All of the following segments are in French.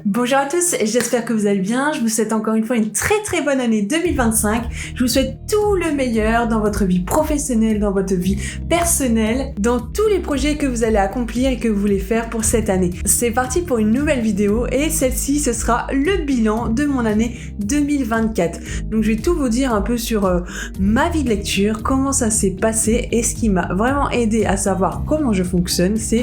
Bonjour à tous, j'espère que vous allez bien. Je vous souhaite encore une fois une très bonne année 2025. Je vous souhaite tout le meilleur dans votre vie professionnelle, dans votre vie personnelle, dans tous les projets que vous allez accomplir et que vous voulez faire pour cette année. C'est parti pour une nouvelle vidéo et celle-ci, ce sera le bilan de mon année 2024. Donc je vais tout vous dire un peu sur ma vie de lecture, comment ça s'est passé et ce qui m'a vraiment aidé à savoir comment je fonctionne, c'est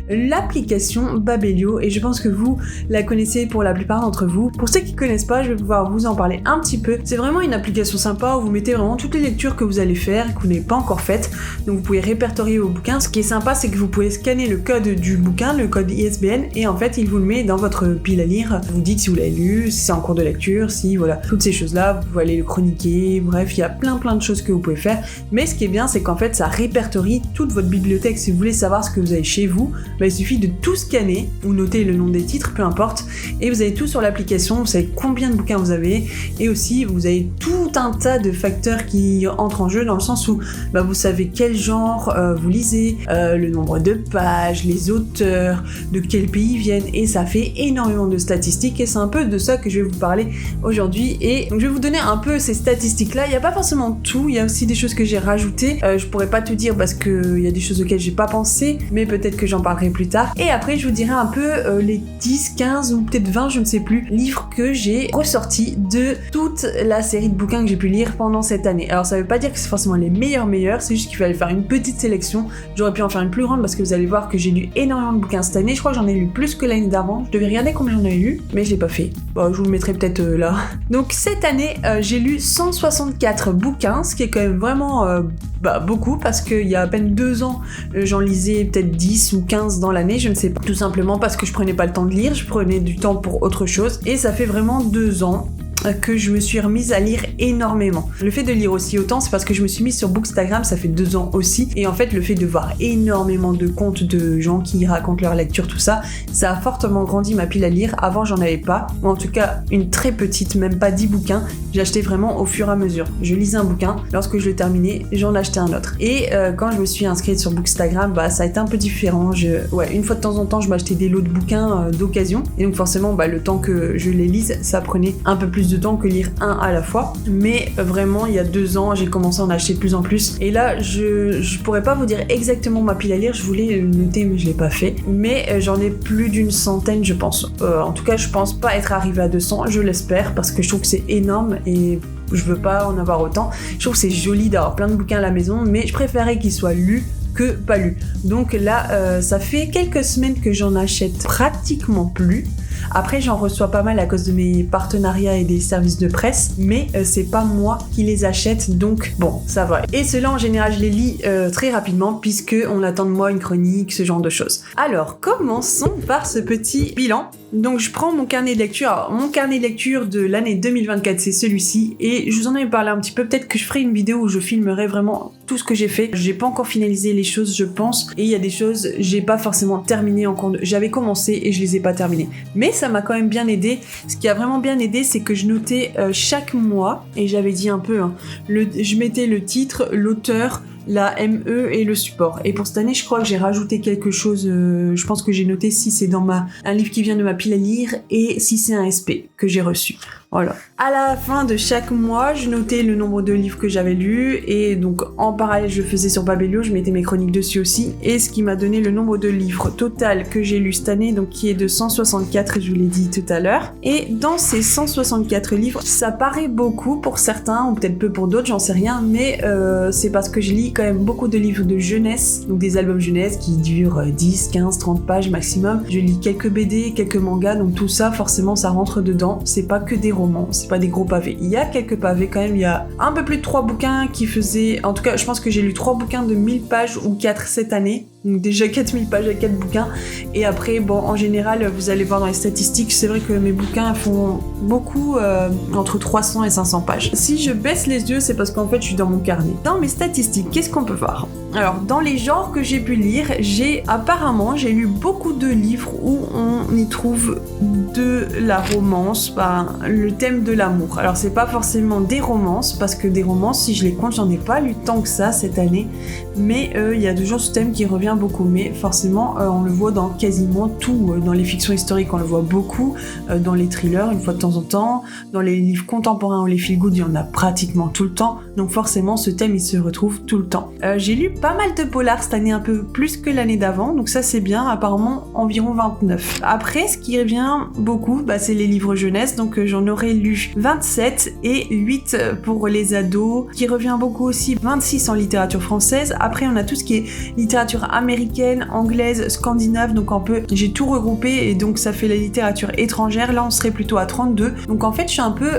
l'application Babelio et je pense que vous la connaissez pour la plupart d'entre vous. Pour ceux qui connaissent pas, je vais pouvoir vous en parler un petit peu. C'est vraiment une application sympa où vous mettez vraiment toutes les lectures que vous allez faire et que vous n'avez pas encore faites. Donc vous pouvez répertorier vos bouquins. Ce qui est sympa, c'est que vous pouvez scanner le code du bouquin, le code ISBN, et en fait, il vous le met dans votre pile à lire. Vous dites si vous l'avez lu, si c'est en cours de lecture, si voilà, toutes ces choses-là, vous pouvez aller le chroniquer. Bref, il y a plein de choses que vous pouvez faire. Mais ce qui est bien, c'est qu'en fait, ça répertorie toute votre bibliothèque. Si vous voulez savoir ce que vous avez chez vous, il suffit de tout scanner ou noter le nom des titres, peu importe. Et vous avez tout sur l'application, vous savez combien de bouquins vous avez et aussi vous avez tout un tas de facteurs qui entrent en jeu dans le sens où vous savez quel genre vous lisez, le nombre de pages, les auteurs, de quel pays ils viennent et ça fait énormément de statistiques et c'est un peu de ça que je vais vous parler aujourd'hui et donc je vais vous donner un peu ces statistiques là. Il n'y a pas forcément tout, il y a aussi des choses que j'ai rajoutées, je pourrais pas tout dire parce qu'il y a des choses auxquelles j'ai pas pensé mais peut-être que j'en parlerai plus tard et après je vous dirai un peu les 10, 15 ou peut-être 20, je ne sais plus, livres que j'ai ressortis de toute la série de bouquins que j'ai pu lire pendant cette année. Alors ça veut pas dire que c'est forcément les meilleurs, c'est juste qu'il fallait faire une petite sélection. J'aurais pu en faire une plus grande parce que vous allez voir que j'ai lu énormément de bouquins cette année. Je crois que j'en ai lu plus que l'année d'avant. Je devais regarder combien j'en avais lu, mais je l'ai pas fait. Bon, je vous le mettrai peut-être là. Donc cette année, j'ai lu 164 bouquins, ce qui est quand même vraiment beaucoup parce qu'il y a à peine 2 ans, j'en lisais peut-être 10 ou 15 dans l'année, je ne sais pas. Tout simplement parce que je prenais pas le temps de lire, je prenais du temps pour autre chose et ça fait vraiment 2 ans que je me suis remise à lire énormément. Le fait de lire aussi autant, c'est parce que je me suis mise sur Bookstagram, ça fait 2 ans aussi, et en fait le fait de voir énormément de comptes de gens qui racontent leur lecture, tout ça, ça a fortement grandi ma pile à lire. Avant j'en avais pas, ou en tout cas une très petite, même pas 10 bouquins, j'achetais vraiment au fur et à mesure. Je lisais un bouquin, lorsque je le terminais, j'en achetais un autre. Et quand je me suis inscrite sur Bookstagram, ça a été un peu différent. Une fois de temps en temps, je m'achetais des lots de bouquins d'occasion, et donc forcément le temps que je les lise, ça prenait un peu plus de temps que lire un à la fois, mais vraiment il y a 2 ans j'ai commencé à en acheter de plus en plus et là je pourrais pas vous dire exactement ma pile à lire, je voulais le noter mais je l'ai pas fait, mais j'en ai plus d'une centaine je pense, en tout cas je pense pas être arrivée à 200, je l'espère parce que je trouve que c'est énorme et je veux pas en avoir autant. Je trouve que c'est joli d'avoir plein de bouquins à la maison mais je préférais qu'ils soient lus que pas lus. Donc là ça fait quelques semaines que j'en achète pratiquement plus. Après j'en reçois pas mal à cause de mes partenariats et des services de presse, mais c'est pas moi qui les achète, donc bon, ça va. Et ceux-là en général je les lis très rapidement puisque on attend de moi une chronique, ce genre de choses. Alors commençons par ce petit bilan. Donc je prends mon carnet de lecture. Alors, mon carnet de lecture de l'année 2024 c'est celui-ci et je vous en avais parlé un petit peu, peut-être que je ferai une vidéo où je filmerai vraiment tout ce que j'ai fait. J'ai pas encore finalisé les choses je pense et il y a des choses j'ai pas forcément terminé en cours de... J'avais commencé et je les ai pas terminées. Mais ça m'a quand même bien aidé. Ce qui a vraiment bien aidé c'est que je notais chaque mois et j'avais dit un peu je mettais le titre, l'auteur, la ME et le support. Et pour cette année, je crois que j'ai rajouté quelque chose, je pense que j'ai noté si c'est dans un livre qui vient de ma pile à lire et si c'est un SP que j'ai reçu. Voilà. À la fin de chaque mois, je notais le nombre de livres que j'avais lus et donc en parallèle, je faisais sur Babelio, je mettais mes chroniques dessus aussi et ce qui m'a donné le nombre de livres total que j'ai lu cette année, donc qui est de 164, je vous l'ai dit tout à l'heure. Et dans ces 164 livres, ça paraît beaucoup pour certains ou peut-être peu pour d'autres, j'en sais rien, mais c'est parce que je lis quand même beaucoup de livres de jeunesse, donc des albums jeunesse qui durent 10, 15, 30 pages maximum. Je lis quelques BD, quelques mangas, donc tout ça forcément ça rentre dedans. C'est pas que des romans, c'est pas des gros pavés. Il y a quelques pavés quand même, il y a un peu plus de 3 bouquins qui faisaient... En tout cas, je pense que j'ai lu 3 bouquins de 1000 pages ou 4 cette année. Donc déjà 4000 pages à 4 bouquins. Et après, en général, vous allez voir dans les statistiques, c'est vrai que mes bouquins font beaucoup entre 300 et 500 pages. Si je baisse les yeux, c'est parce qu'en fait, je suis dans mon carnet. Dans mes statistiques, qu'est-ce qu'on peut voir ? Alors, dans les genres que j'ai pu lire, j'ai lu beaucoup de livres où on y trouve de la romance, le thème de l'amour. Alors, c'est pas forcément des romances, parce que des romances, si je les compte, j'en ai pas lu tant que ça cette année, mais il y a toujours ce thème qui revient revient beaucoup, mais forcément on le voit dans quasiment tout, dans les fictions historiques on le voit beaucoup, dans les thrillers une fois de temps en temps, dans les livres contemporains ou les feel good il y en a pratiquement tout le temps, donc forcément ce thème il se retrouve tout le temps. J'ai lu pas mal de polars cette année, un peu plus que l'année d'avant, donc ça c'est bien, apparemment environ 29. Après ce qui revient beaucoup, c'est les livres jeunesse, donc j'en aurais lu 27 et 8 pour les ados, qui revient beaucoup aussi, 26 en littérature française. Après on a tout ce qui est littérature américaine, anglaise, scandinave, donc j'ai tout regroupé et donc ça fait la littérature étrangère. Là on serait plutôt à 32, donc en fait je suis un peu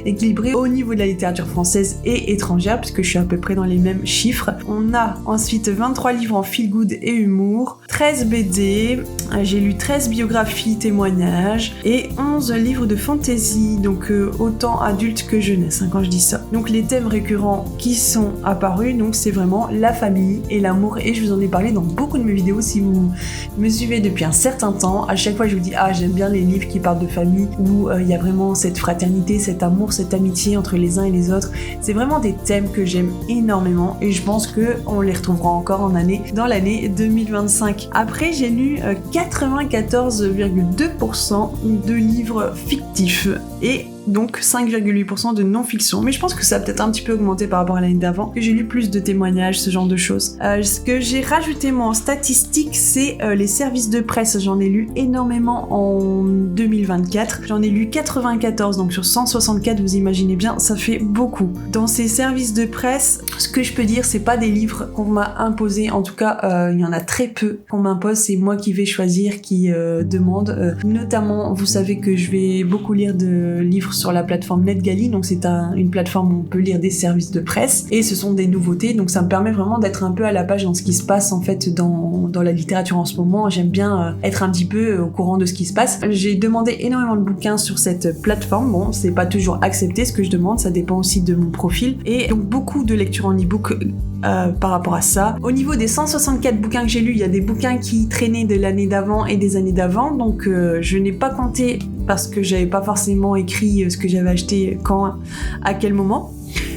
équilibrée au niveau de la littérature française et étrangère puisque je suis à peu près dans les mêmes chiffres. On a ensuite 23 livres en feel good et humour, 13 BD, j'ai lu 13 biographies, témoignages et 11 livres de fantasy, donc autant adultes que jeunesse quand je dis ça. Donc les thèmes récurrents qui sont apparus, donc c'est vraiment la famille et l'amour, et je vous en ai parlé dans beaucoup de mes vidéos si vous me suivez depuis un certain temps. À chaque fois je vous dis j'aime bien les livres qui parlent de famille où il y a vraiment cette fraternité, cet amour, cette amitié entre les uns et les autres. C'est vraiment des thèmes que j'aime énormément et je pense qu'on les retrouvera encore dans l'année 2025. Après j'ai lu 94,2% de livres fictifs et donc 5,8% de non-fiction, mais je pense que ça a peut-être un petit peu augmenté par rapport à l'année d'avant, que j'ai lu plus de témoignages, ce genre de choses. Ce que j'ai rajouté moi en statistique, c'est les services de presse. J'en ai lu énormément en 2024, j'en ai lu 94, donc sur 164, vous imaginez bien, ça fait beaucoup. Dans ces services de presse, ce que je peux dire, c'est pas des livres qu'on m'a imposés, en tout cas il y en a très peu qu'on m'impose, c'est moi qui vais choisir, qui demande. Notamment, vous savez que je vais beaucoup lire de livres sur la plateforme NetGalley, donc c'est une plateforme où on peut lire des services de presse et ce sont des nouveautés, donc ça me permet vraiment d'être un peu à la page dans ce qui se passe en fait dans la littérature en ce moment. J'aime bien être un petit peu au courant de ce qui se passe. J'ai demandé énormément de bouquins sur cette plateforme, bon c'est pas toujours accepté ce que je demande, ça dépend aussi de mon profil, et donc beaucoup de lectures en e-book par rapport à ça. Au niveau des 164 bouquins que j'ai lus, il y a des bouquins qui traînaient de l'année d'avant et des années d'avant, donc je n'ai pas compté parce que j'avais pas forcément écrit ce que j'avais acheté quand, à quel moment.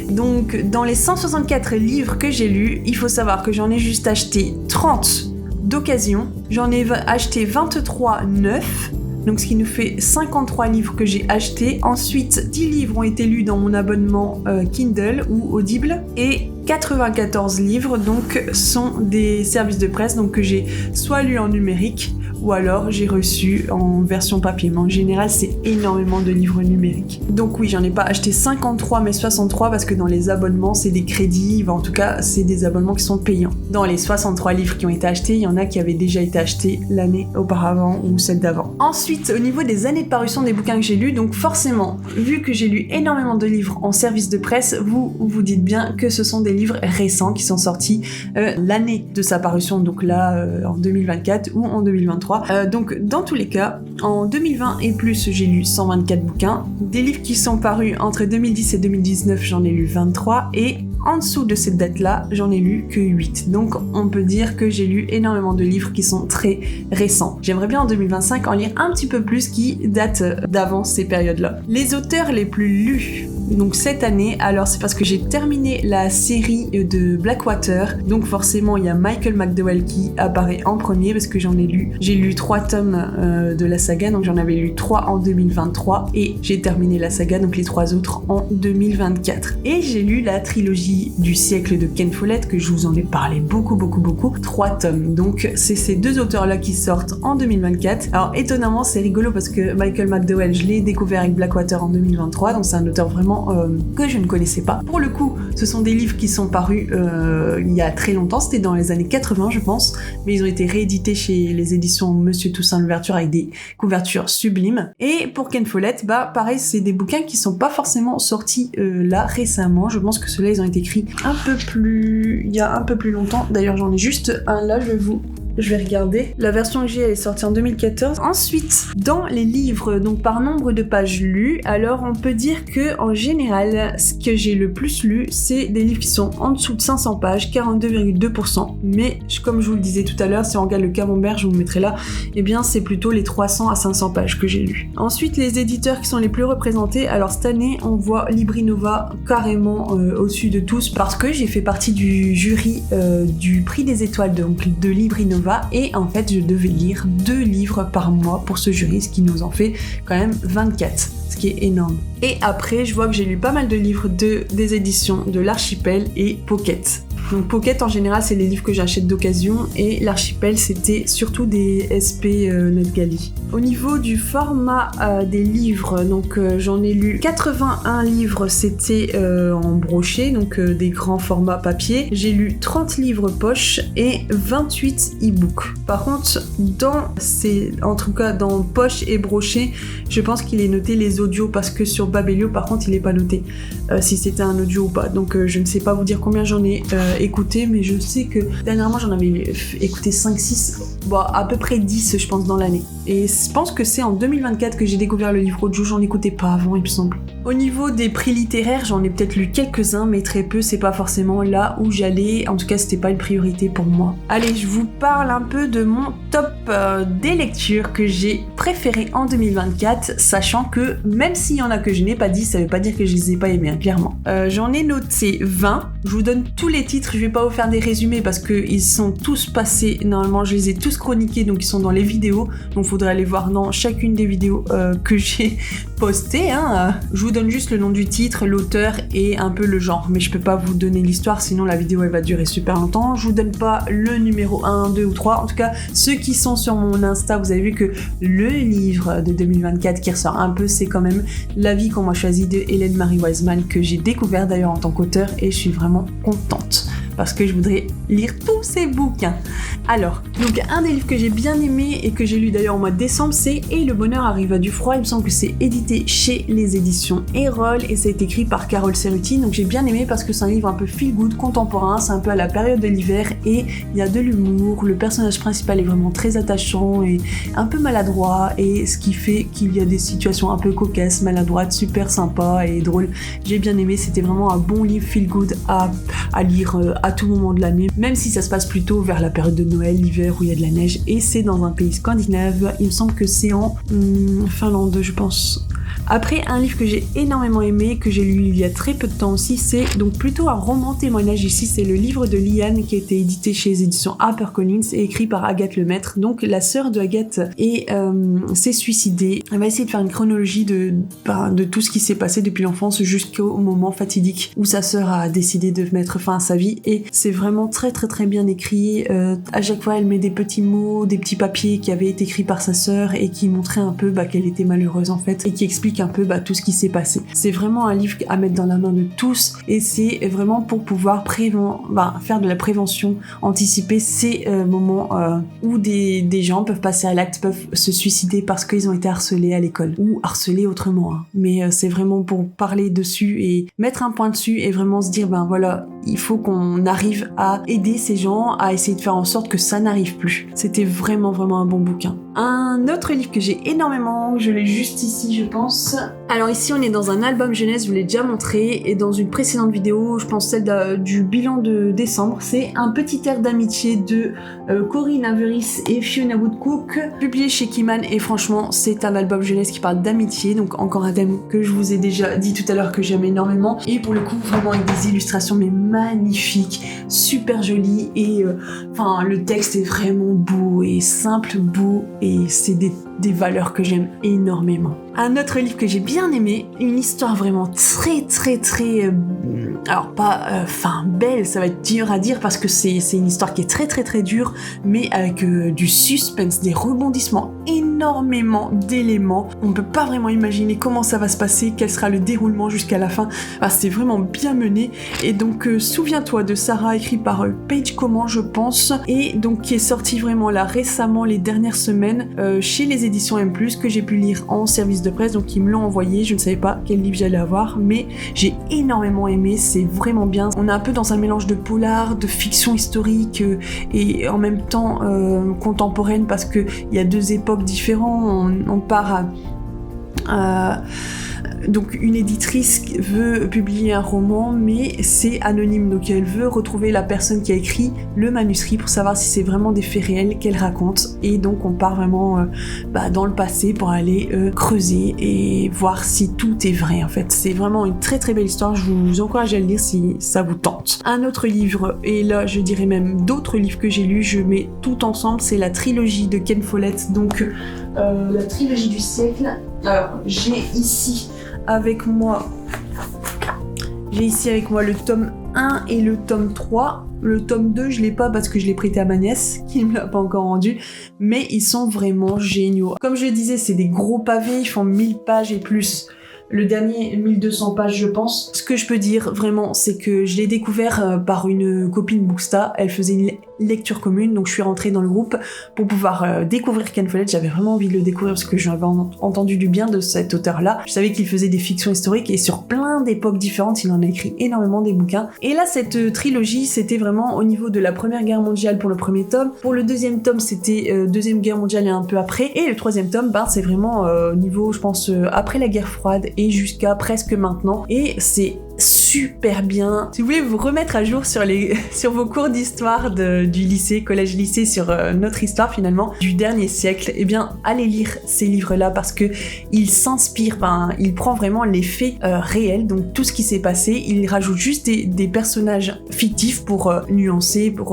Donc dans les 164 livres que j'ai lus, il faut savoir que j'en ai juste acheté 30 d'occasion, j'en ai acheté 23 neufs, donc ce qui nous fait 53 livres que j'ai achetés. Ensuite 10 livres ont été lus dans mon abonnement Kindle ou Audible, et 94 livres donc sont des services de presse, donc que j'ai soit lus en numérique ou alors j'ai reçu en version papier, mais en général c'est énormément de livres numériques. Donc oui, j'en ai pas acheté 53 mais 63 parce que dans les abonnements c'est des crédits, en tout cas c'est des abonnements qui sont payants. Dans les 63 livres qui ont été achetés, il y en a qui avaient déjà été achetés l'année auparavant ou celle d'avant. Ensuite, au niveau des années de parution des bouquins que j'ai lus, donc forcément, vu que j'ai lu énormément de livres en service de presse, vous vous dites bien que ce sont des livres récents qui sont sortis l'année de sa parution, donc là en 2024 ou en 2023. Donc dans tous les cas, en 2020 et plus, j'ai lu 124 bouquins. Des livres qui sont parus entre 2010 et 2019, j'en ai lu 23, et en dessous de cette date-là, j'en ai lu que 8. Donc on peut dire que j'ai lu énormément de livres qui sont très récents. J'aimerais bien en 2025 en lire un petit peu plus qui datent d'avant ces périodes-là. Les auteurs les plus lus donc cette année, alors c'est parce que j'ai terminé la série de Blackwater, donc forcément il y a Michael McDowell qui apparaît en premier parce que j'ai lu 3 tomes de la saga, donc j'en avais lu 3 en 2023 et j'ai terminé la saga, donc les 3 autres en 2024. Et j'ai lu la trilogie du siècle de Ken Follett, que je vous en ai parlé beaucoup, 3 tomes, donc c'est ces 2 auteurs là qui sortent en 2024. Alors étonnamment c'est rigolo parce que Michael McDowell, je l'ai découvert avec Blackwater en 2023, donc c'est un auteur vraiment que je ne connaissais pas. Pour le coup, ce sont des livres qui sont parus il y a très longtemps, c'était dans les années 80 je pense, mais ils ont été réédités chez les éditions Monsieur Toussaint Louverture avec des couvertures sublimes. Et pour Ken Follett, pareil, c'est des bouquins qui sont pas forcément sortis là récemment, je pense que ceux-là ils ont été écrits il y a un peu plus longtemps. D'ailleurs j'en ai juste un là, je vais vous Je vais regarder. La version que j'ai, elle est sortie en 2014. Ensuite, dans les livres, donc par nombre de pages lues, alors on peut dire que en général, ce que j'ai le plus lu, c'est des livres qui sont en dessous de 500 pages, 42,2%. Mais comme je vous le disais tout à l'heure, si on regarde le camembert, je vous le mettrai là, eh bien c'est plutôt les 300 à 500 pages que j'ai lus. Ensuite, les éditeurs qui sont les plus représentés, alors cette année, on voit Librinova carrément au-dessus de tous parce que j'ai fait partie du jury du prix des étoiles donc de Librinova et en fait je devais lire 2 livres par mois pour ce jury, ce qui nous en fait quand même 24, ce qui est énorme. Et après je vois que j'ai lu pas mal de livres des éditions de l'Archipel et Pocket. Donc Pocket en général c'est les livres que j'achète d'occasion et l'Archipel c'était surtout des SP NetGalley. Au niveau du format des livres, donc j'en ai lu 81 livres, c'était en broché, donc des grands formats papier. J'ai lu 30 livres poche et 28 e-books. Par contre, en tout cas dans poche et broché, je pense qu'il est noté les audios parce que sur Babelio par contre il est pas noté si c'était un audio ou pas. Donc je ne sais pas vous dire combien j'en ai écouté, mais je sais que dernièrement j'en avais écouté 5-6, bon, à peu près 10 je pense dans l'année. Et je pense que c'est en 2024 que j'ai découvert le livre audio, j'en écoutais pas avant il me semble. Au niveau des prix littéraires, j'en ai peut-être lu quelques-uns, mais très peu, c'est pas forcément là où j'allais, en tout cas c'était pas une priorité pour moi. Allez, je vous parle un peu de mon top des lectures que j'ai préférées en 2024, sachant que même s'il y en a que je n'ai pas dit, ça veut pas dire que je les ai pas aimés, hein, clairement. J'en ai noté 20, je vous donne tous les titres, je vais pas vous faire des résumés parce qu'ils sont tous passés, normalement je les ai tous chroniqués, donc ils sont dans les vidéos, donc faudrait aller voir dans chacune des vidéos que j'ai postées, hein. Je vous donne juste le nom du titre, l'auteur et un peu le genre, mais je peux pas vous donner l'histoire, sinon la vidéo elle va durer super longtemps. Je vous donne pas le numéro 1, 2 ou 3, en tout cas ceux qui sont sur mon Insta, vous avez vu que le livre de 2024 qui ressort un peu, c'est quand même La vie qu'on m'a choisi de Hélène Marie Wiseman, que j'ai découvert d'ailleurs en tant qu'auteur et je suis vraiment contente parce que je voudrais lire tous ces bouquins. Alors, donc un des livres que j'ai bien aimé et que j'ai lu d'ailleurs au mois de décembre, c'est Et le bonheur arrive à du froid. Il me semble que c'est édité chez les éditions Erol et c'est écrit par Carole Cerruti. Donc j'ai bien aimé parce que c'est un livre un peu feel good, contemporain, c'est un peu à la période de l'hiver et il y a de l'humour. Le personnage principal est vraiment très attachant et un peu maladroit, et ce qui fait qu'il y a des situations un peu cocasses, maladroites, super sympa et drôles. J'ai bien aimé, c'était vraiment un bon livre feel good à lire à tout moment de l'année, même si ça se passe plutôt vers la période de Noël, l'hiver où il y a de la neige, et c'est dans un pays scandinave, il me semble que c'est en Finlande je pense. Après, un livre que j'ai énormément aimé, que j'ai lu il y a très peu de temps aussi, c'est donc plutôt un roman témoignage ici, c'est le livre de Liane qui a été édité chez les éditions HarperCollins et écrit par Agathe Lemaître. Donc la sœur de Agathe s'est suicidée. Elle va essayer de faire une chronologie de tout ce qui s'est passé depuis l'enfance jusqu'au moment fatidique où sa sœur a décidé de mettre fin à sa vie, et c'est vraiment très très très bien écrit. À chaque fois elle met des petits mots, des petits papiers qui avaient été écrits par sa sœur et qui montraient un peu qu'elle était malheureuse en fait, et qui explique un peu tout ce qui s'est passé. C'est vraiment un livre à mettre dans la main de tous, et c'est vraiment pour pouvoir faire de la prévention, anticiper ces moments où des gens peuvent passer à l'acte, peuvent se suicider parce qu'ils ont été harcelés à l'école ou harcelés autrement, hein. Mais c'est vraiment pour parler dessus et mettre un point dessus et vraiment se dire voilà, il faut qu'on arrive à aider ces gens, à essayer de faire en sorte que ça n'arrive plus. C'était vraiment vraiment un bon bouquin. Un autre livre que j'ai énormément, je l'ai juste ici je pense. Alors ici on est dans un album jeunesse, je vous l'ai déjà montré, et dans une précédente vidéo, je pense celle du bilan de décembre, c'est Un petit air d'amitié de Corinne Averis et Fiona Woodcook, publié chez Kiman, et franchement c'est un album jeunesse qui parle d'amitié, donc encore un thème que je vous ai déjà dit tout à l'heure que j'aime énormément, et pour le coup vraiment avec des illustrations mais magnifiques, super jolies, et le texte est vraiment beau et simple, beau, et c'est des valeurs que j'aime énormément. Un autre livre que j'ai bien aimé, une histoire vraiment très très très alors pas belle, ça va être dur à dire parce que c'est une histoire qui est très très très dure, mais avec du suspense, des rebondissements énormes énormément d'éléments. On ne peut pas vraiment imaginer comment ça va se passer, quel sera le déroulement jusqu'à la fin. C'est vraiment bien mené. Et donc, Souviens-toi de Sarah, écrit par Paige Comment, je pense, et donc qui est sorti vraiment là récemment, les dernières semaines, chez les éditions M+, que j'ai pu lire en service de presse. Donc, ils me l'ont envoyé. Je ne savais pas quel livre j'allais avoir, mais j'ai énormément aimé. C'est vraiment bien. On est un peu dans un mélange de polar, de fiction historique et en même temps contemporaine, parce que il y a deux époques différentes. On part donc une éditrice veut publier un roman, mais c'est anonyme, donc elle veut retrouver la personne qui a écrit le manuscrit pour savoir si c'est vraiment des faits réels qu'elle raconte, et donc on part vraiment dans le passé pour aller creuser et voir si tout est vrai. En fait, c'est vraiment une très très belle histoire, je vous encourage à le lire si ça vous tente. Un autre livre, et là je dirais même d'autres livres que j'ai lus, je mets tout ensemble, c'est la trilogie de Ken Follett, donc la trilogie du siècle. Alors j'ai ici avec moi le tome 1 et le tome 3. Le tome 2, je l'ai pas parce que je l'ai prêté à ma nièce, qui me l'a pas encore rendu, mais ils sont vraiment géniaux. Comme je le disais, c'est des gros pavés, ils font 1000 pages et plus. Le dernier, 1200 pages, je pense. Ce que je peux dire, vraiment, c'est que je l'ai découvert par une copine Booksta. Elle faisait une lecture commune, donc je suis rentrée dans le groupe pour pouvoir découvrir Ken Follett. J'avais vraiment envie de le découvrir parce que j'avais entendu du bien de cet auteur-là. Je savais qu'il faisait des fictions historiques et sur plein d'époques différentes, il en a écrit énormément des bouquins. Et là, cette trilogie, c'était vraiment au niveau de la Première Guerre mondiale pour le premier tome. Pour le deuxième tome, c'était Deuxième Guerre mondiale et un peu après. Et le troisième tome, c'est vraiment au niveau, je pense, après la guerre froide et jusqu'à presque maintenant. Et c'est super bien. Si vous voulez vous remettre à jour sur vos cours d'histoire du lycée, collège-lycée, sur notre histoire finalement du dernier siècle, eh bien allez lire ces livres-là parce que il s'inspire, il prend vraiment les faits réels, donc tout ce qui s'est passé, il rajoute juste des personnages fictifs pour nuancer, pour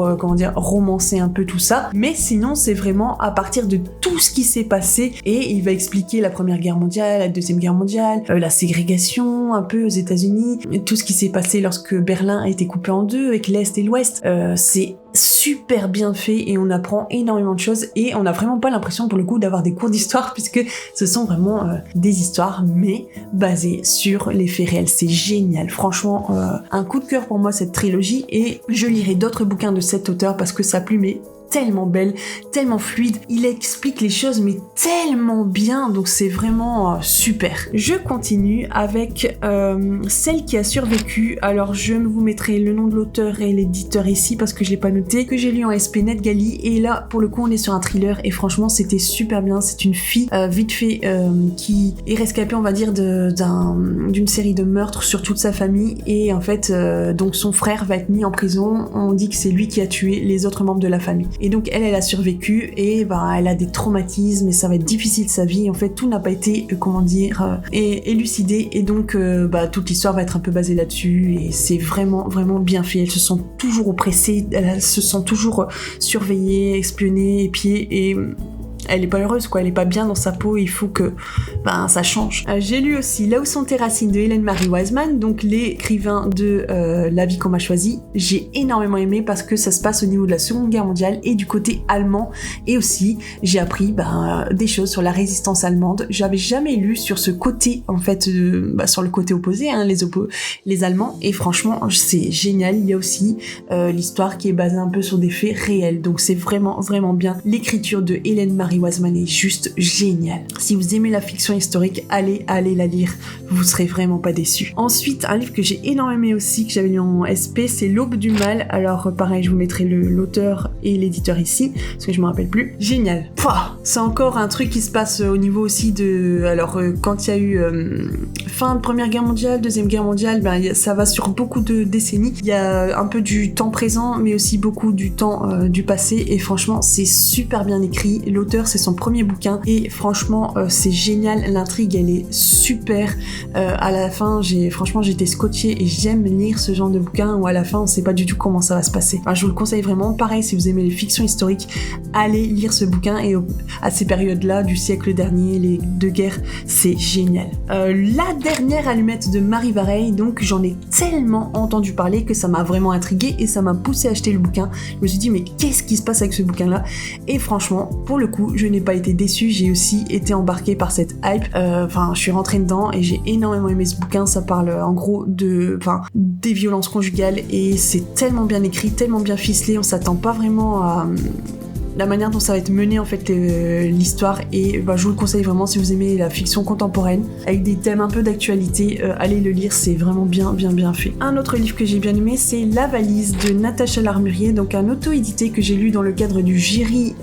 romancer un peu tout ça, mais sinon c'est vraiment à partir de tout ce qui s'est passé, et il va expliquer la Première Guerre mondiale, la Deuxième Guerre mondiale, la ségrégation un peu aux États-Unis, tout ce qui s'est passé lorsque Berlin a été coupé en deux avec l'Est et l'Ouest. C'est super bien fait et on apprend énormément de choses, et on n'a vraiment pas l'impression pour le coup d'avoir des cours d'histoire puisque ce sont vraiment des histoires mais basées sur les faits réels. C'est génial, franchement un coup de cœur pour moi cette trilogie, et je lirai d'autres bouquins de cet auteur parce que sa plume est tellement belle, tellement fluide, il explique les choses mais tellement bien, donc c'est vraiment super. Je continue avec celle qui a survécu. Alors je vous mettrai le nom de l'auteur et l'éditeur ici parce que je l'ai pas noté, que j'ai lu en SP NetGalley, et là pour le coup on est sur un thriller et franchement c'était super bien. C'est une fille vite fait qui est rescapée, on va dire, d'une série de meurtres sur toute sa famille, et en fait donc son frère va être mis en prison. On dit que c'est lui qui a tué les autres membres de la famille. Et donc elle a survécu, et elle a des traumatismes et ça va être difficile sa vie. En fait tout n'a pas été élucidé, et donc toute l'histoire va être un peu basée là-dessus, et c'est vraiment vraiment bien fait. Elles se sentent toujours oppressées, elles se sentent toujours surveillées, espionnées, épiées, et elle est pas heureuse quoi, elle est pas bien dans sa peau, il faut que ça change. J'ai lu aussi Là où sont tes racines de Hélène Marie Wiseman, donc l'écrivain de La vie qu'on m'a choisie. J'ai énormément aimé parce que ça se passe au niveau de la Seconde Guerre mondiale et du côté allemand, et aussi j'ai appris des choses sur la résistance allemande. J'avais jamais lu sur ce côté en fait, sur le côté opposé, les Allemands, et franchement c'est génial. Il y a aussi l'histoire qui est basée un peu sur des faits réels, donc c'est vraiment vraiment bien. L'écriture de Hélène Marie Wiseman est juste géniale. Si vous aimez la fiction historique, allez la lire, vous serez vraiment pas déçus. Ensuite, un livre que j'ai énormément aimé aussi, que j'avais lu en SP, c'est L'Aube du mal. Alors pareil, je vous mettrai l'auteur et l'éditeur ici, parce que je me rappelle plus. Génial. C'est encore un truc qui se passe au niveau aussi de... Alors quand il y a eu fin de Première Guerre mondiale, Deuxième Guerre mondiale, ça va sur beaucoup de décennies. Il y a un peu du temps présent, mais aussi beaucoup du temps du passé, et franchement c'est super bien écrit. L'auteur, c'est son premier bouquin, et franchement c'est génial, l'intrigue elle est super. À la fin j'étais scotchée, et j'aime lire ce genre de bouquin où à la fin on sait pas du tout comment ça va se passer. Je vous le conseille vraiment. Pareil, si vous aimez les fictions historiques, allez lire ce bouquin, et à ces périodes-là du siècle dernier, les deux guerres, c'est génial. La dernière allumette de Marie Vareille, donc j'en ai tellement entendu parler que ça m'a vraiment intriguée et ça m'a poussé à acheter le bouquin. Je me suis dit mais qu'est-ce qui se passe avec ce bouquin-là, et franchement pour le coup tout, je n'ai pas été déçue, j'ai aussi été embarquée par cette hype. Je suis rentrée dedans et j'ai énormément aimé ce bouquin. Ça parle en gros des violences conjugales et c'est tellement bien écrit, tellement bien ficelé, on s'attend pas vraiment à la manière dont ça va être mené en fait l'histoire, et je vous le conseille vraiment si vous aimez la fiction contemporaine avec des thèmes un peu d'actualité, allez le lire, c'est vraiment bien fait. Un autre livre que j'ai bien aimé, c'est La Valise de Natacha Larmurier, donc un auto-édité que j'ai lu dans le cadre du jury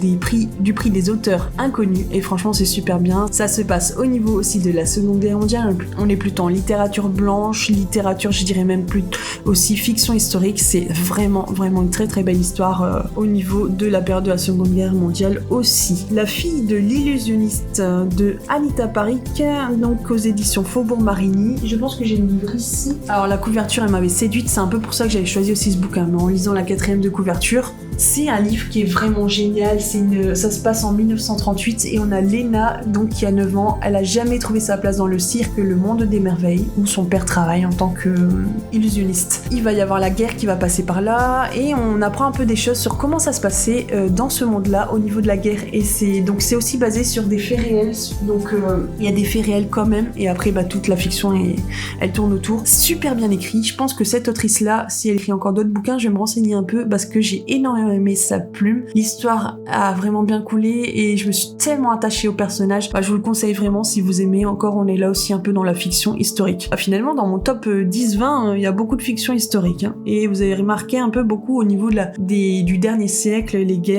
du prix des auteurs inconnus, et franchement c'est super bien. Ça se passe au niveau aussi de la Seconde Guerre mondiale, on est plutôt en littérature blanche, littérature je dirais même plus aussi fiction historique, c'est vraiment une très très belle histoire au niveau de la période de la Seconde Guerre mondiale aussi. La fille de l'illusionniste de Anita Parric, donc aux éditions Faubourg Marigny. Je pense que j'ai le livre ici. Alors la couverture elle m'avait séduite, c'est un peu pour ça que j'avais choisi aussi ce bouquin, mais en lisant la 4e de couverture, c'est un livre qui est vraiment génial. Ça se passe en 1938 et on a Léna donc qui a 9 ans, elle a jamais trouvé sa place dans le cirque Le Monde des Merveilles où son père travaille en tant que illusionniste. Il va y avoir la guerre qui va passer par là et on apprend un peu des choses sur comment ça se passait dans ce monde-là au niveau de la guerre, et c'est aussi basé sur des faits réels, donc il y a des faits réels quand même, et après toute la fiction elle tourne autour. Super bien écrit, je pense que cette autrice-là, si elle écrit encore d'autres bouquins, je vais me renseigner un peu parce que j'ai énormément aimé sa plume, l'histoire a vraiment bien coulé et je me suis tellement attachée au personnage. Je vous le conseille vraiment si vous aimez. Encore on est là aussi un peu dans la fiction historique. Finalement dans mon top 10-20 il y a beaucoup de fiction historique, et vous avez remarqué un peu beaucoup au niveau du dernier siècle, les guerres.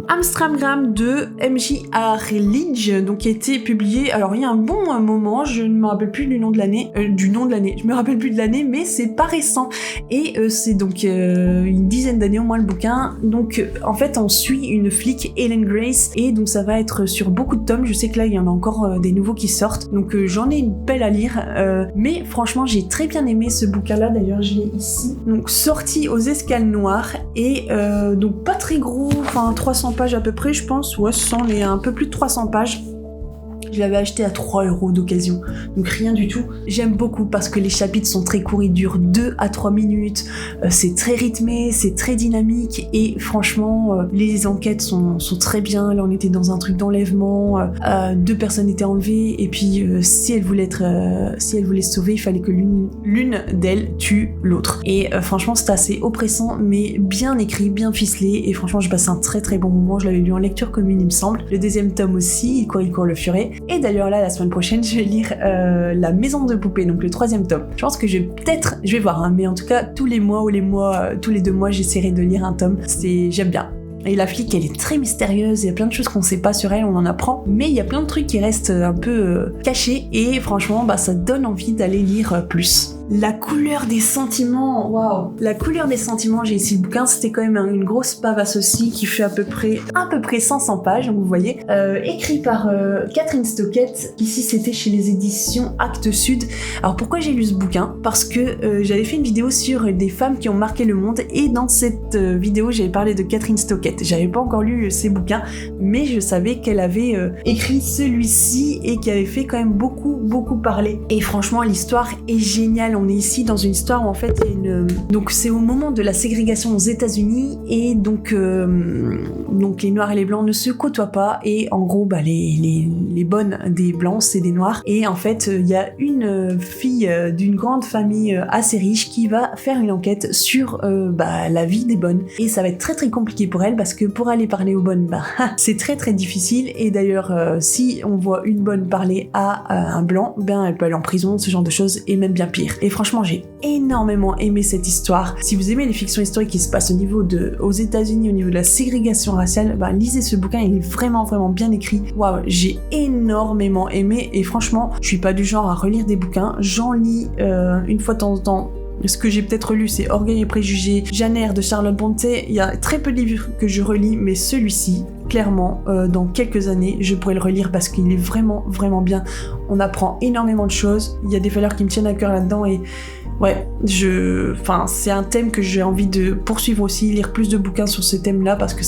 Amsterdam de M.J. Arledge, donc qui a été publié alors il y a un bon moment, je ne me rappelle plus du nom de l'année, je me rappelle plus de l'année, mais c'est pas récent, et c'est donc une dizaine d'années au moins le bouquin. Donc en fait on suit une flic, Ellen Grace, et donc ça va être sur beaucoup de tomes. Je sais que là il y en a encore des nouveaux qui sortent, donc j'en ai une pelle à lire, mais franchement j'ai très bien aimé ce bouquin là, d'ailleurs je l'ai ici, donc sorti aux Escales Noires, et donc pas très gros, 300 pages à peu près je pense, ouais 100, mais un peu plus de 300 pages. Je l'avais acheté à 3 € d'occasion, donc rien du tout. J'aime beaucoup parce que les chapitres sont très courts, ils durent 2 à 3 minutes, c'est très rythmé, c'est très dynamique, et franchement les enquêtes sont très bien. Là on était dans un truc d'enlèvement, 2 personnes étaient enlevées, et puis si elles voulaient se sauver, il fallait que l'une d'elles tue l'autre, et franchement c'était assez oppressant mais bien écrit, bien ficelé, et franchement je passe un très très bon moment. Je l'avais lu en lecture commune il me semble. Le deuxième tome aussi, Il court le furet. Et d'ailleurs là la semaine prochaine je vais lire La Maison de Poupée, donc le 3e tome. Je pense que je vais voir, mais en tout cas tous les 2 mois j'essaierai de lire un tome. J'aime bien. Et la flic elle est très mystérieuse, il y a plein de choses qu'on sait pas sur elle, on en apprend, mais il y a plein de trucs qui restent un peu cachés, et franchement ça donne envie d'aller lire plus. La couleur des sentiments, waouh! La couleur des sentiments, j'ai ici le bouquin, c'était quand même une grosse pavasse aussi, qui fait à peu près 500 pages, donc vous voyez, écrit par Catherine Stockett. Ici c'était chez les éditions Actes Sud. Alors pourquoi j'ai lu ce bouquin? Parce que j'avais fait une vidéo sur des femmes qui ont marqué le monde, et dans cette vidéo j'avais parlé de Catherine Stockett. J'avais pas encore lu ses bouquins, mais je savais qu'elle avait écrit celui-ci et qui avait fait quand même beaucoup parler. Et franchement l'histoire est géniale. On est ici dans une histoire où en fait donc c'est au moment de la ségrégation aux États-Unis, et donc les noirs et les blancs ne se côtoient pas, et en gros les bonnes des blancs c'est des noirs, et en fait il y a une fille d'une grande famille assez riche qui va faire une enquête sur la vie des bonnes, et ça va être très très compliqué pour elle parce que pour aller parler aux bonnes c'est très très difficile, et d'ailleurs si on voit une bonne parler à un blanc, elle peut aller en prison, ce genre de choses, et même bien pire. Et franchement j'ai énormément aimé cette histoire. Si vous aimez les fictions historiques qui se passent aux États-Unis au niveau de la ségrégation raciale, lisez ce bouquin, il est vraiment bien écrit. Waouh, j'ai énormément aimé, et franchement je suis pas du genre à relire des bouquins, j'en lis une fois de temps en temps. Ce que j'ai peut-être lu, c'est Orgueil et Préjugés, Jane Eyre de Charlotte Brontë. Il y a très peu de livres que je relis, mais celui-ci, clairement, dans quelques années, je pourrais le relire parce qu'il est vraiment bien. On apprend énormément de choses. Il y a des valeurs qui me tiennent à cœur là-dedans, et ouais, c'est un thème que j'ai envie de poursuivre aussi, lire plus de bouquins sur ce thème-là, parce que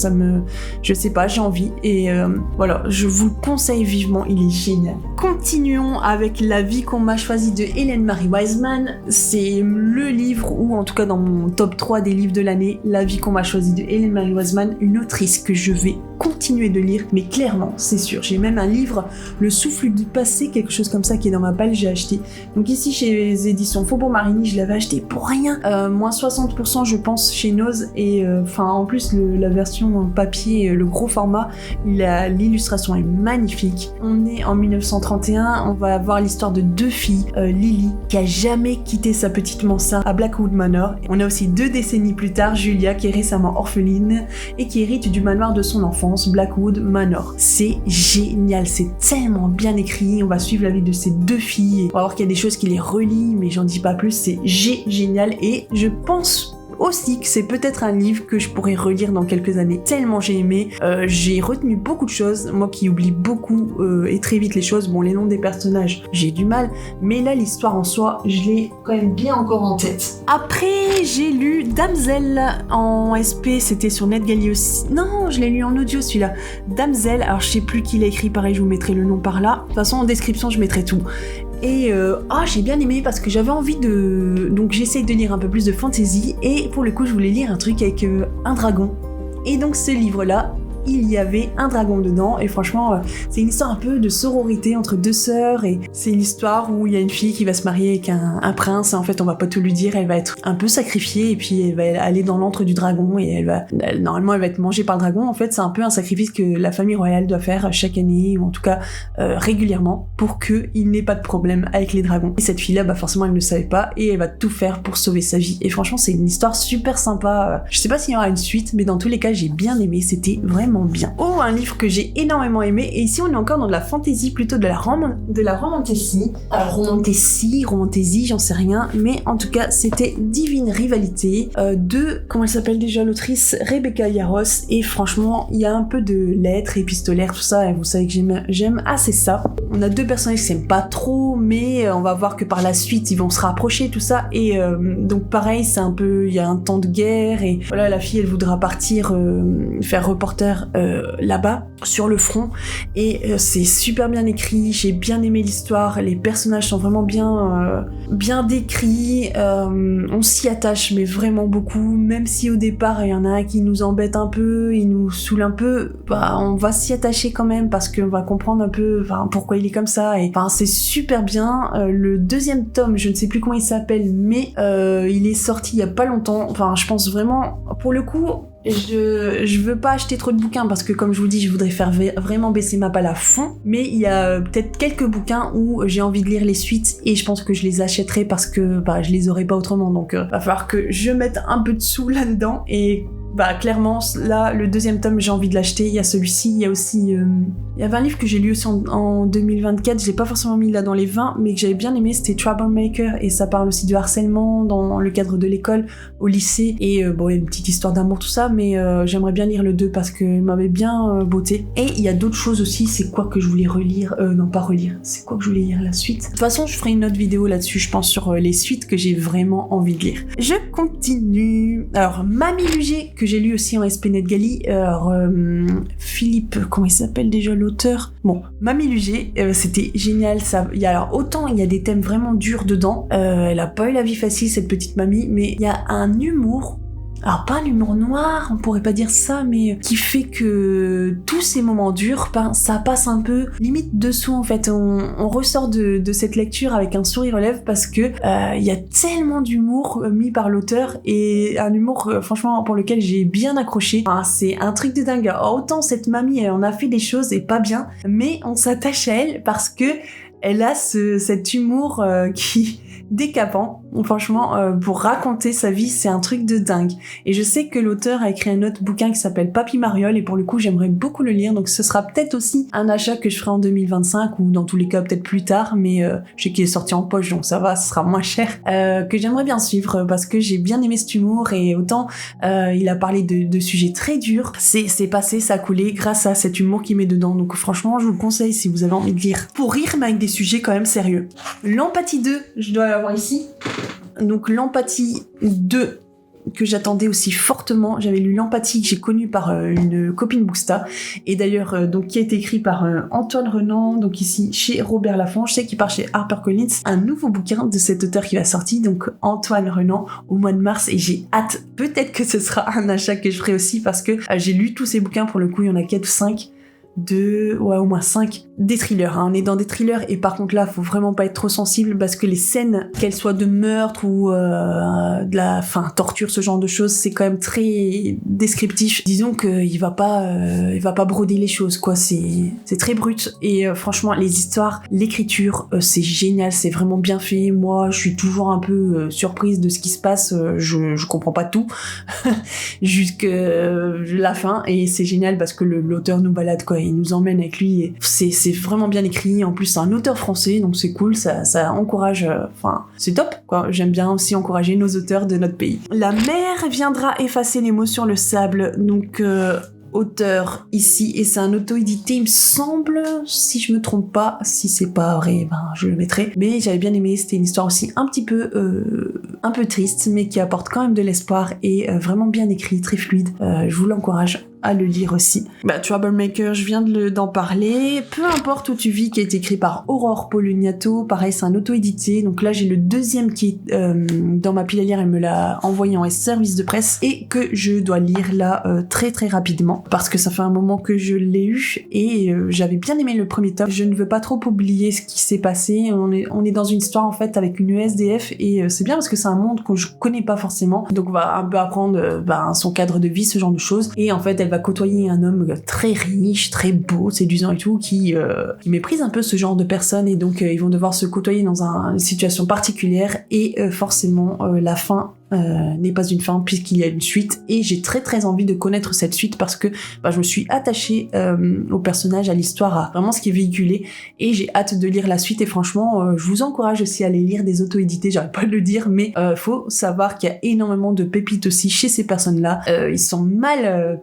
je sais pas, j'ai envie, et voilà, je vous le conseille vivement, il est génial. Continuons avec La Vie qu'on m'a choisie de Hélène Marie Wiseman. C'est le livre, ou en tout cas dans mon top 3 des livres de l'année, La Vie qu'on m'a choisie de Hélène Marie Wiseman, une autrice que je vais continuer de lire, mais clairement, c'est sûr. J'ai même un livre, Le souffle du passé, quelque chose comme ça qui est dans ma palle, j'ai acheté. Donc ici chez les éditions Faubourg Marigny, je l'avais acheté pour rien. Moins 60% je pense chez Nose et en plus la version papier, le gros format, l'illustration est magnifique. On est en 1931, on va avoir l'histoire de deux filles, Lily qui a jamais quitté sa petite mansarde à Blackwood Manor. On a aussi 2 décennies plus tard, Julia qui est récemment orpheline et qui hérite du manoir de son enfance, Blackwood Manor. C'est génial, c'est tellement bien écrit, on va suivre la vie de ces 2 filles, on va voir qu'il y a des choses qui les relient, mais j'en dis pas plus, c'est génial et je pense aussi que c'est peut-être un livre que je pourrais relire dans quelques années, tellement j'ai aimé. J'ai retenu beaucoup de choses, moi qui oublie beaucoup et très vite les choses, bon les noms des personnages j'ai du mal, mais là l'histoire en soi je l'ai quand même bien encore en tête. Après j'ai lu Damsel en SP, c'était sur NetGalley aussi, non je l'ai lu en audio celui-là, Damsel, alors je sais plus qui l'a écrit, pareil je vous mettrai le nom par là, de toute façon en description je mettrai tout. Et j'ai bien aimé parce que j'avais envie de... Donc j'essaye de lire un peu plus de fantasy et pour le coup je voulais lire un truc avec un dragon. Et donc ce livre-là, il y avait un dragon dedans et franchement c'est une histoire un peu de sororité entre 2 sœurs et c'est une histoire où il y a une fille qui va se marier avec un prince et en fait on va pas tout lui dire, elle va être un peu sacrifiée et puis elle va aller dans l'antre du dragon et normalement elle va être mangée par le dragon. En fait c'est un peu un sacrifice que la famille royale doit faire chaque année ou en tout cas régulièrement pour qu'il n'ait pas de problème avec les dragons. Et cette fille là forcément elle ne le savait pas et elle va tout faire pour sauver sa vie et franchement c'est une histoire super sympa. Je sais pas s'il y aura une suite mais dans tous les cas j'ai bien aimé, c'était vraiment bien. Oh, un livre que j'ai énormément aimé, et ici on est encore dans de la fantasy, plutôt de la romantasy. Alors romantasy, j'en sais rien, mais en tout cas c'était Divine Rivalité de, comment elle s'appelle déjà l'autrice, Rebecca Yarros, et franchement il y a un peu de lettres épistolaires, tout ça, et vous savez que j'aime assez ça. On a 2 personnages qui s'aiment pas trop, mais on va voir que par la suite ils vont se rapprocher, tout ça, et donc pareil c'est un peu, il y a un temps de guerre, et voilà la fille elle voudra partir faire reporter là-bas sur le front et c'est super bien écrit, j'ai bien aimé l'histoire, les personnages sont vraiment bien décrits, on s'y attache mais vraiment beaucoup, même si au départ il y en a un qui nous embête un peu, il nous saoule un peu, on va s'y attacher quand même parce qu'on va comprendre un peu pourquoi il est comme ça et c'est super bien. Le 2e tome, je ne sais plus comment il s'appelle mais il est sorti il y a pas longtemps, je pense vraiment pour le coup je veux pas acheter trop de bouquins parce que comme je vous dis je voudrais faire vraiment baisser ma palle à fond, mais il y a peut-être quelques bouquins où j'ai envie de lire les suites et je pense que je les achèterai parce que je les aurai pas autrement, donc va falloir que je mette un peu de sous là-dedans et clairement là le 2e tome j'ai envie de l'acheter. Il y a celui-ci, il y a aussi il y avait un livre que j'ai lu aussi en 2024, je l'ai pas forcément mis là dans les 20 mais que j'avais bien aimé, c'était Troublemaker et ça parle aussi du harcèlement dans le cadre de l'école, au lycée et une petite histoire d'amour tout ça, mais j'aimerais bien lire le 2 parce qu'il m'avait bien botté. Et il y a d'autres choses aussi, c'est quoi que je voulais relire, non pas relire, c'est quoi que je voulais lire la suite. De toute façon je ferai une autre vidéo là-dessus je pense sur les suites que j'ai vraiment envie de lire. Je continue. Alors Mamie Luger que j'ai lu aussi en SP NetGalley, alors Philippe, comment il s'appelle déjà l'auteur? Bon, Mamie Luger, c'était génial, ça. Alors autant il y a des thèmes vraiment durs dedans, elle a pas eu la vie facile cette petite mamie, mais il y a un humour, alors pas un humour noir, on pourrait pas dire ça, mais qui fait que tous ces moments durs, ça passe un peu limite dessous en fait. On ressort de cette lecture avec un sourire aux lèvres parce que il y a tellement d'humour mis par l'auteur et un humour franchement pour lequel j'ai bien accroché. C'est un truc de dingue. Alors, autant cette mamie elle en a fait des choses et pas bien, mais on s'attache à elle parce que elle a cet humour qui décapant. Franchement, pour raconter sa vie, c'est un truc de dingue. Et je sais que l'auteur a écrit un autre bouquin qui s'appelle Papy Mariole et pour le coup, j'aimerais beaucoup le lire. Donc ce sera peut-être aussi un achat que je ferai en 2025 ou dans tous les cas peut-être plus tard, mais je sais qu'il est sorti en poche donc ça va, ce sera moins cher. Que j'aimerais bien suivre parce que j'ai bien aimé cet humour et autant il a parlé de sujets très durs. C'est passé, ça a coulé grâce à cet humour qu'il met dedans. Donc franchement, je vous le conseille si vous avez envie de lire. Pour rire mais avec des sujets quand même sérieux. L'Empathie 2, je dois l'avoir ici. Donc l'Empathie 2, que j'attendais aussi fortement. J'avais lu L'Empathie que j'ai connu par une copine Booksta, et d'ailleurs donc qui a été écrit par Antoine Renan, donc ici chez Robert Laffont. Je sais qu'il part chez HarperCollins, un nouveau bouquin de cet auteur qui va sortir, donc Antoine Renan, au mois de mars, et j'ai hâte. Peut-être que ce sera un achat que je ferai aussi, parce que j'ai lu tous ces bouquins, pour le coup il y en a 4 ou 5, au moins 5, des thrillers, hein. On est dans des thrillers, et par contre là faut vraiment pas être trop sensible, parce que les scènes, qu'elles soient de meurtre ou de la torture, ce genre de choses, c'est quand même très descriptif. Disons qu'il va pas broder les choses, quoi. C'est très brut, et franchement les histoires, l'écriture, c'est génial, c'est vraiment bien fait. Moi je suis toujours un peu surprise de ce qui se passe, je comprends pas tout jusqu'à la fin, et c'est génial parce que l'auteur nous balade, quoi. Il nous emmène avec lui, et c'est vraiment bien écrit. En plus c'est un auteur français, donc c'est cool, ça encourage, c'est top, quoi. J'aime bien aussi encourager nos auteurs de notre pays. La mer viendra effacer les mots sur le sable, donc auteur ici, et c'est un auto-édité il me semble, si je me trompe pas. Si c'est pas vrai, je le mettrai, mais j'avais bien aimé. C'était une histoire aussi un petit peu triste, mais qui apporte quand même de l'espoir, et vraiment bien écrit, très fluide. Je vous l'encourage à le lire aussi. Troublemaker, je viens d'en parler. Peu importe où tu vis, qui est écrit par Aurore Poloniato. Pareil, c'est un auto-édité. Donc là, j'ai le deuxième qui est dans ma pile à lire. Elle me l'a envoyé en service de presse, et que je dois lire là très très rapidement, parce que ça fait un moment que je l'ai eu, et j'avais bien aimé le premier tome. Je ne veux pas trop oublier ce qui s'est passé. On est dans une histoire en fait avec une ESDF, et c'est bien parce que c'est un monde que je connais pas forcément. Donc on va un peu apprendre son cadre de vie, ce genre de choses. Et en fait, elle va côtoyer un homme très riche, très beau, séduisant et tout, qui méprise un peu ce genre de personnes, et donc ils vont devoir se côtoyer dans une situation particulière, et forcément la fin n'est pas une fin, puisqu'il y a une suite, et j'ai très très envie de connaître cette suite, parce que je me suis attachée au personnage, à l'histoire, à vraiment ce qui est véhiculé, et j'ai hâte de lire la suite. Et franchement je vous encourage aussi à aller lire des auto-édités, j'arrête pas de le dire, mais faut savoir qu'il y a énormément de pépites aussi chez ces personnes-là. Ils sont mal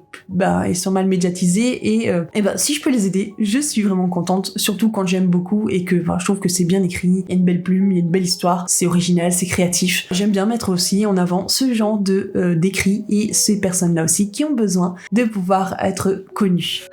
médiatisés, et si je peux les aider, je suis vraiment contente, surtout quand j'aime beaucoup, et que je trouve que c'est bien écrit, il y a une belle plume, il y a une belle histoire, c'est original, c'est créatif. J'aime bien mettre aussi en avant ce genre d'écrits, et ces personnes-là aussi qui ont besoin de pouvoir être connues.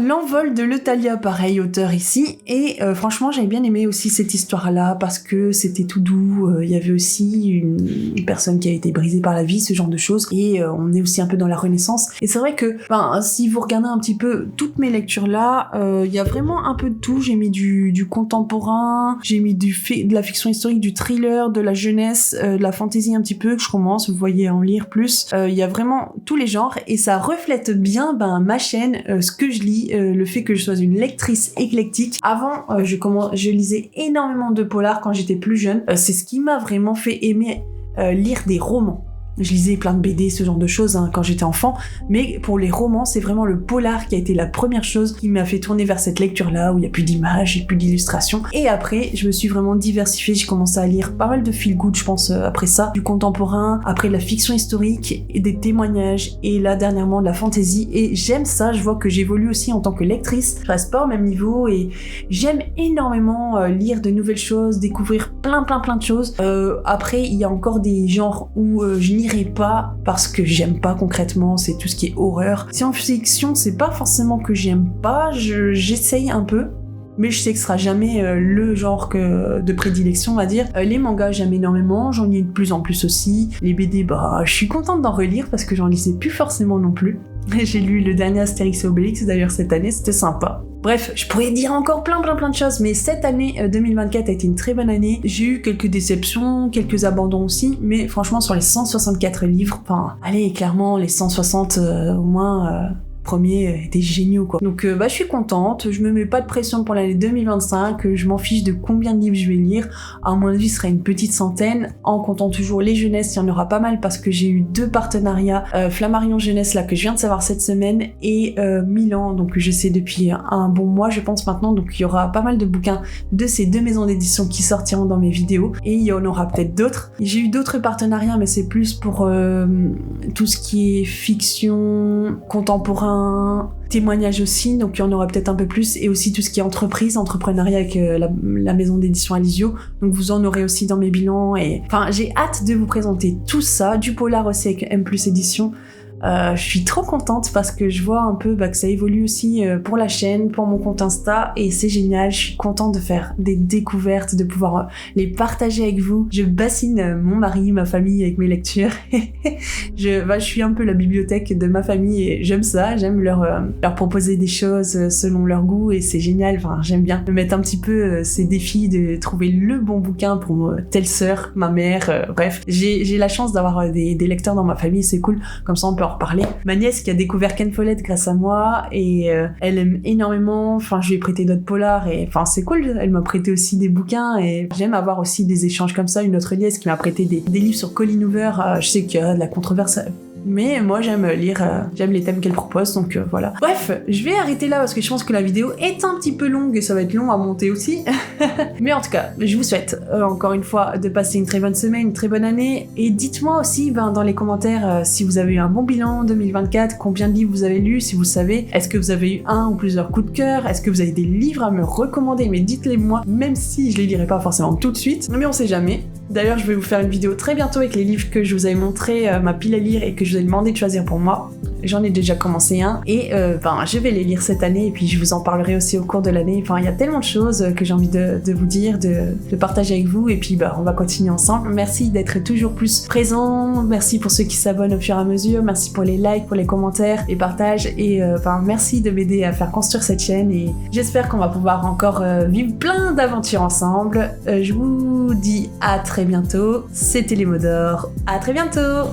L'envol de l'Eutalia, pareil, auteur ici, et franchement j'avais bien aimé aussi cette histoire-là, parce que c'était tout doux. Il y avait aussi une personne qui a été brisée par la vie, ce genre de choses, et on est aussi un peu dans la Renaissance. Et c'est vrai que si vous regardez un petit peu toutes mes lectures là, il y a vraiment un peu de tout. J'ai mis du contemporain, j'ai mis de la fiction historique, du thriller, de la jeunesse, de la fantasy un petit peu, que je commence, vous voyez, à en lire plus. Il y a vraiment tous les genres, et ça reflète bien ma chaîne, ce que je lis, le fait que je sois une lectrice éclectique. Avant je lisais énormément de polars quand j'étais plus jeune. C'est ce qui m'a vraiment fait aimer lire des romans. Je lisais plein de BD, ce genre de choses, quand j'étais enfant, mais pour les romans, c'est vraiment le polar qui a été la première chose qui m'a fait tourner vers cette lecture-là, où il y a plus d'images et plus d'illustrations. Et après, je me suis vraiment diversifiée, j'ai commencé à lire pas mal de feel good, je pense, après ça, du contemporain, après de la fiction historique, et des témoignages, et là, dernièrement, de la fantasy, et j'aime ça. Je vois que j'évolue aussi en tant que lectrice, je reste pas au même niveau, et j'aime énormément lire de nouvelles choses, découvrir plein de choses. Après, il y a encore des genres où je n'irai pas, parce que j'aime pas concrètement, c'est tout ce qui est horreur. Science-fiction, c'est pas forcément que j'aime pas, j'essaye un peu, mais je sais que ce sera jamais le genre de prédilection, on va dire. Les mangas, j'aime énormément, j'en lis de plus en plus aussi. Les BD, je suis contente d'en relire, parce que j'en lisais plus forcément non plus. J'ai lu le dernier Astérix et Obélix d'ailleurs cette année, c'était sympa. Bref, je pourrais dire encore plein de choses, mais cette année 2024 a été une très bonne année. J'ai eu quelques déceptions, quelques abandons aussi, mais franchement sur les 164 livres, clairement les 160 au moins premiers étaient géniaux, quoi. Donc je suis contente, je me mets pas de pression pour l'année 2025, je m'en fiche de combien de livres je vais lire. À mon avis, ce sera une petite centaine, en comptant toujours les jeunesses, il y en aura pas mal, parce que j'ai eu 2 partenariats, Flammarion Jeunesse là que je viens de savoir cette semaine, et Milan, donc je sais depuis un bon mois je pense maintenant, donc il y aura pas mal de bouquins de ces 2 maisons d'édition qui sortiront dans mes vidéos, et il y en aura peut-être d'autres. J'ai eu d'autres partenariats, mais c'est plus pour tout ce qui est fiction, contemporain, témoignages aussi, donc il y en aura peut-être un peu plus, et aussi tout ce qui est entrepreneuriat avec la maison d'édition Alizio, donc vous en aurez aussi dans mes bilans, et enfin j'ai hâte de vous présenter tout ça, du polar aussi avec M+ édition. Je suis trop contente parce que je vois un peu que ça évolue aussi pour la chaîne, pour mon compte Insta, et c'est génial. Je suis contente de faire des découvertes, de pouvoir les partager avec vous. Je bassine mon mari, ma famille avec mes lectures. Je suis un peu la bibliothèque de ma famille et j'aime ça. J'aime leur proposer des choses selon leur goût et c'est génial. Enfin, j'aime bien me mettre un petit peu ces défis de trouver le bon bouquin pour telle sœur, ma mère. Bref, j'ai la chance d'avoir des lecteurs dans ma famille, c'est cool. Comme ça, on peut en reparler. Ma nièce qui a découvert Ken Follett grâce à moi et elle aime énormément. Enfin, je lui ai prêté d'autres polars et enfin c'est cool. Elle m'a prêté aussi des bouquins et j'aime avoir aussi des échanges comme ça. Une autre nièce qui m'a prêté des livres sur Colleen Hoover. Je sais qu'il y a de la controverse. Mais moi j'aime lire, j'aime les thèmes qu'elle propose, donc voilà. Bref, je vais arrêter là parce que je pense que la vidéo est un petit peu longue et ça va être long à monter aussi. Mais en tout cas, je vous souhaite encore une fois de passer une très bonne semaine, une très bonne année. Et dites-moi aussi dans les commentaires si vous avez eu un bon bilan 2024, combien de livres vous avez lus, si vous savez. Est-ce que vous avez eu un ou plusieurs coups de cœur? Est-ce que vous avez des livres à me recommander? Mais dites-les moi, même si je les lirai pas forcément tout de suite. Mais on sait jamais. D'ailleurs, je vais vous faire une vidéo très bientôt avec les livres que je vous avais montré, ma pile à lire et que je vous ai demandé de choisir pour moi. J'en ai déjà commencé un et je vais les lire cette année et puis je vous en parlerai aussi au cours de l'année. Enfin, il y a tellement de choses que j'ai envie de vous dire, de partager avec vous et puis on va continuer ensemble. Merci d'être toujours plus présent, merci pour ceux qui s'abonnent au fur et à mesure, merci pour les likes, pour les commentaires, les partages et merci de m'aider à faire construire cette chaîne et j'espère qu'on va pouvoir encore vivre plein d'aventures ensemble. Je vous dis à très bientôt, c'était les mots d'or, à très bientôt.